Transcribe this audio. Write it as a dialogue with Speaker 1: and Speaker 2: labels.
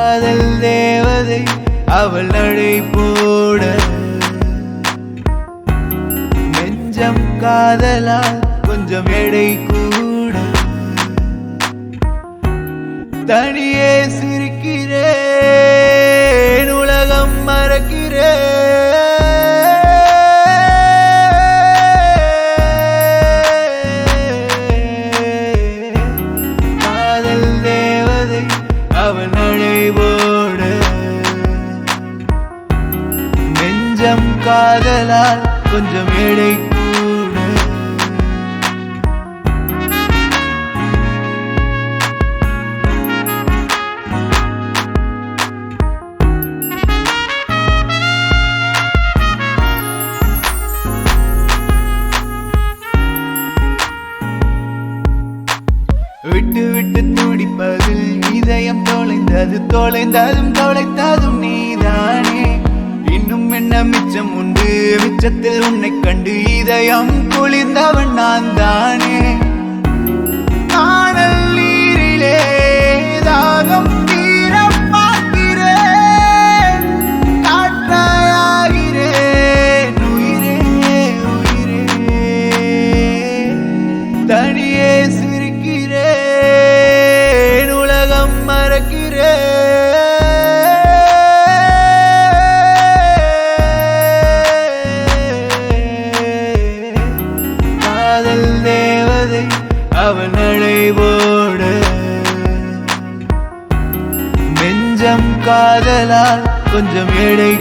Speaker 1: காதல் தேவதை அவள் நடை போட நெஞ்சம் காதலால் கொஞ்சம் எடை கூட தனியே சிரிக்கிறேன் உலகம் மறக்கிறேன் காதல் தேவதை அவள் நடை போட நெஞ்சம் காதலால் கொஞ்சம் எடை கூட விட்டு விட்டு துடிப்பதில் இதயம் தொலைந்ததும் தொலைத்ததும் நீதானே இன்னும் என்ன மிச்சம் உண்டு மிச்சத்தில் உன்னை கண்டு இதயம் குளிர்ந்தவன் நான் தானே காணல் நீரிலே தாகம் தீர பார்க்கிறேன் காற்றாயாகிறேன் உயிரே உயிரே தனியே சிரிக்கிறேன் உலகம் மறக்கிறேன் காதல் தேவதை அவள் நடை போட நெஞ்சம் காதலால் கொஞ்சம் எடை